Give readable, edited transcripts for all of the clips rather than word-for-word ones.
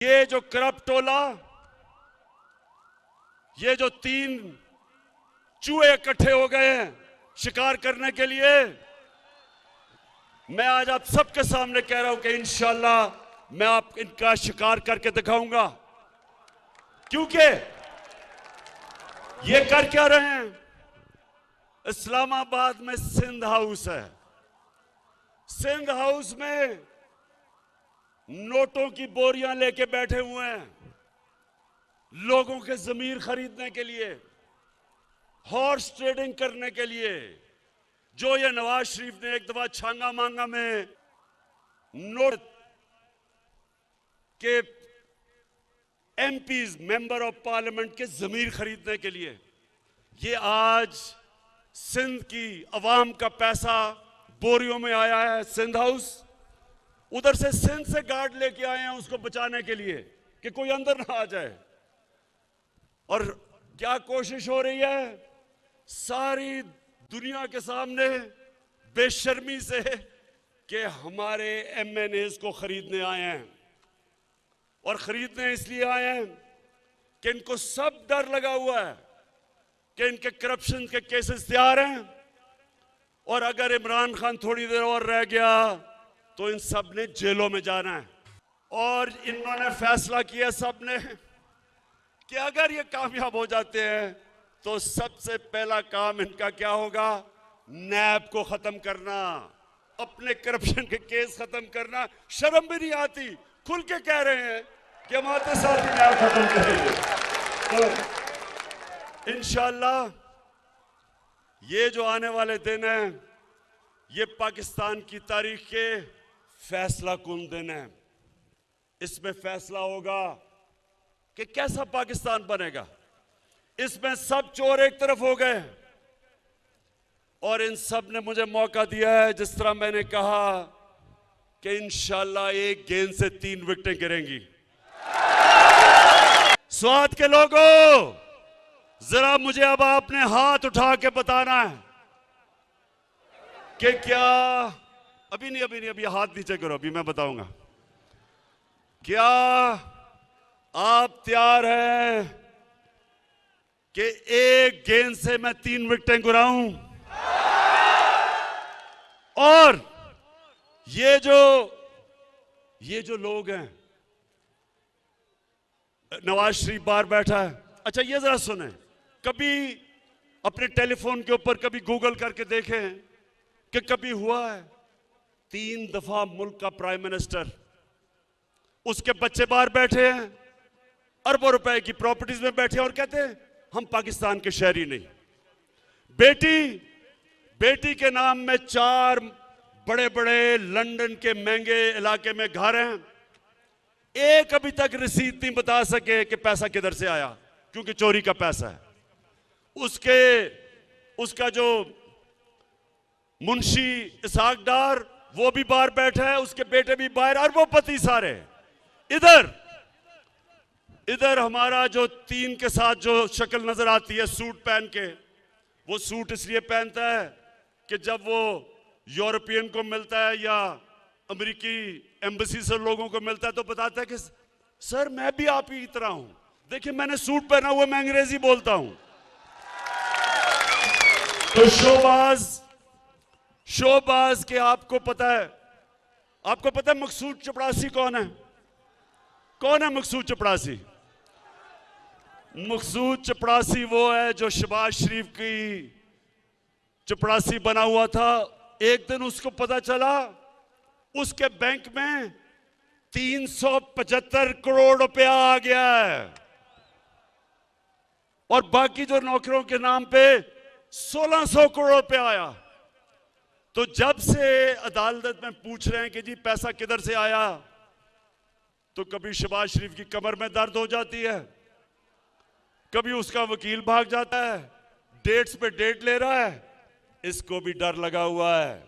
ये जो करप्ट टोला, ये जो तीन चूहे इकट्ठे हो गए हैं शिकार करने के लिए, मैं आज आप सबके सामने कह रहा हूं कि इंशाअल्लाह मैं आप इनका शिकार करके दिखाऊंगा। क्योंकि ये कर क्या रहे हैं? इस्लामाबाद में सिंध हाउस है। सिंध हाउस में नोटों की बोरियां लेके बैठे हुए हैं लोगों के जमीर खरीदने के लिए, हॉर्स ट्रेडिंग करने के लिए। जो ये नवाज शरीफ ने एक दफा छांगा मांगा में नोट के एमपीज, मेंबर ऑफ पार्लियामेंट के जमीर खरीदने के लिए, ये आज सिंध की अवाम का पैसा बोरियों में आया है सिंध हाउस। उधर से सिंध से गार्ड लेके आए हैं उसको बचाने के लिए कि कोई अंदर ना आ जाए। और क्या कोशिश हो रही है? सारी दुनिया के सामने बेशर्मी से कि हमारे एमएनएस को खरीदने आए हैं। और खरीदने इसलिए आए हैं कि इनको सब डर लगा हुआ है कि इनके करप्शन के केसेस तैयार हैं और अगर इमरान खान थोड़ी देर और रह गया तो इन सब ने जेलों में जाना है। और इन्होंने फैसला किया सब ने कि अगर ये कामयाब हो जाते हैं तो सबसे पहला काम इनका क्या होगा? नैब को खत्म करना, अपने करप्शन के केस खत्म करना। शर्म भी नहीं आती, खुल के कह रहे हैं कि हम आते साथ ही नैब खत्म करेंगे। तो इंशाअल्लाह ये जो आने वाले दिन हैं ये पाकिस्तान की तारीख के फैसला कुन दिन है। इसमें फैसला होगा कि कैसा पाकिस्तान बनेगा। इसमें सब चोर एक तरफ हो गए और इन सब ने मुझे मौका दिया है, जिस तरह मैंने कहा कि इंशाअल्लाह एक गेंद से 3 विकेटें गिरेंगी। स्वाद के लोगों, जरा मुझे अब आपने हाथ उठा के बताना है कि क्या अभी हाथ नीचे करो, अभी मैं बताऊंगा। क्या आप तैयार हैं कि एक गेंद से मैं 3 विकेटें गिराऊं? और ये जो लोग हैं, नवाज शरीफ बाहर बैठा है। अच्छा ये जरा सुने, कभी अपने टेलीफोन के ऊपर कभी गूगल करके देखें कि कभी हुआ है 3 दफा मुल्क का प्राइम मिनिस्टर, उसके बच्चे बाहर बैठे हैं, अरबों रुपए की प्रॉपर्टीज में बैठे हैं और कहते हैं हम पाकिस्तान के शहरी नहीं। बेटी के नाम में 4 बड़े बड़े लंदन के महंगे इलाके में घर हैं। एक अभी तक रसीद नहीं बता सके कि पैसा किधर से आया, क्योंकि चोरी का पैसा है। उसका जो मुंशी इसहाक डार वो भी बाहर बैठा है, उसके बेटे भी बाहर, अरबोपति सारे। इधर हमारा जो 3 के साथ जो शक्ल नजर आती है सूट पहन के, वो सूट इसलिए पहनता है कि जब वो यूरोपियन को मिलता है या अमेरिकी एम्बेसी से लोगों को मिलता है तो बताता है कि सर मैं भी आप ही की तरह हूं, देखिए मैंने सूट पहना हुआ, मैं अंग्रेजी बोलता हूं। तो शोबाज के आपको पता है मकसूद चपड़ासी कौन है? कौन है मकसूद चपड़ासी? मकसूद चपड़ासी वो है जो शहबाज शरीफ की चपड़ासी बना हुआ था। एक दिन उसको पता चला उसके बैंक में 375 करोड़ रुपया आ गया है और बाकी जो नौकरों के नाम पे 1600 करोड़ रुपया आया। तो जब से अदालत में पूछ रहे हैं कि जी पैसा किधर से आया, तो कभी शहबाज शरीफ की कमर में दर्द हो जाती है, कभी उसका वकील भाग जाता है, डेट्स पे डेट ले रहा है। इसको भी डर लगा हुआ है,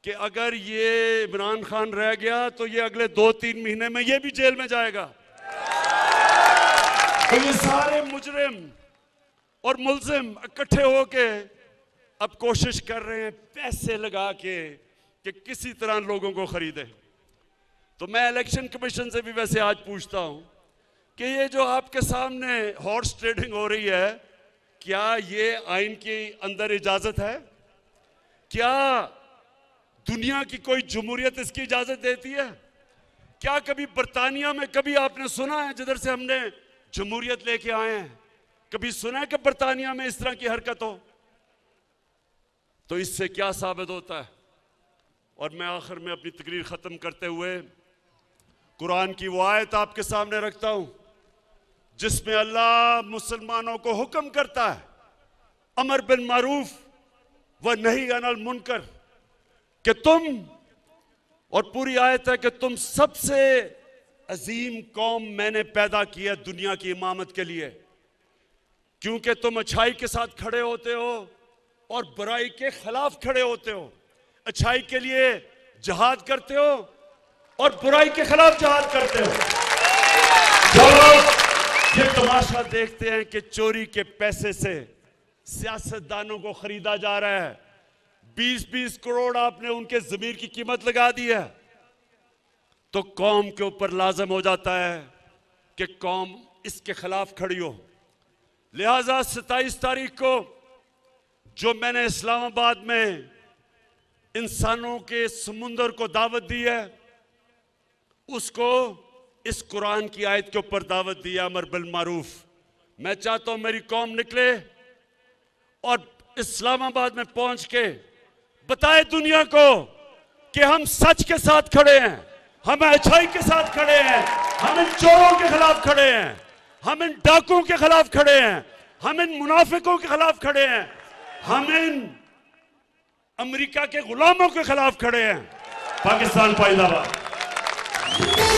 कि अगर ये इमरान खान रह गया तो ये अगले 2-3 महीने में ये भी जेल में जाएगा। तो ये सारे मुजरिम और मुल्जिम इकट्ठे होके अब कोशिश कर रहे हैं पैसे लगा के कि किसी तरह लोगों को खरीदे। तो मैं इलेक्शन कमीशन से भी वैसे आज पूछता हूं कि ये जो आपके सामने हॉर्स ट्रेडिंग हो रही है, क्या ये आइन के अंदर इजाजत है? क्या दुनिया की कोई जमहूरियत इसकी इजाजत देती है? क्या कभी बर्तानिया में कभी आपने सुना है, जिधर से हमने जमहूरियत लेके आए हैं, कभी सुना है कि बर्तानिया में इस तरह की हरकत हो? तो इससे क्या साबित होता है? और मैं आखिर में अपनी तकरीर खत्म करते हुए कुरान की वो आयत आपके सामने रखता हूं, जिसमें अल्लाह मुसलमानों को हुक्म करता है अमर बिन मारूफ व नही अनिल मुनकर, कि तुम, और पूरी आयत है कि तुम सबसे अजीम कौम मैंने पैदा किया दुनिया की इमामत के लिए, क्योंकि तुम अच्छाई के साथ खड़े होते हो और बुराई के खिलाफ खड़े होते हो, अच्छाई के लिए जिहाद करते हो और बुराई के खिलाफ जिहाद करते हो। जब ये तमाशा देखते हैं कि चोरी के पैसे से सियासतदानों को खरीदा जा रहा है, 20-20 करोड़ आपने उनके जमीर की कीमत लगा दी है, तो कौम के ऊपर लाजम हो जाता है कि कौम इसके खिलाफ खड़ी हो। लिहाजा 27 तारीख को जो मैंने इस्लामाबाद में इंसानों के समुंदर को दावत दी है, उसको इस कुरान की आयत के ऊपर दावत दी है, अमर बिल मारूफ। मैं चाहता हूं मेरी कौम निकले और इस्लामाबाद में पहुंच के बताए दुनिया को कि हम सच के साथ खड़े हैं, हम अच्छाई के साथ खड़े हैं, हम इन चोरों के खिलाफ खड़े हैं, हम इन डाकुओं के खिलाफ खड़े हैं, हम इन मुनाफिकों के खिलाफ खड़े हैं, हम इन अमेरिका के गुलामों के खिलाफ खड़े हैं। पाकिस्तान जिंदाबाद।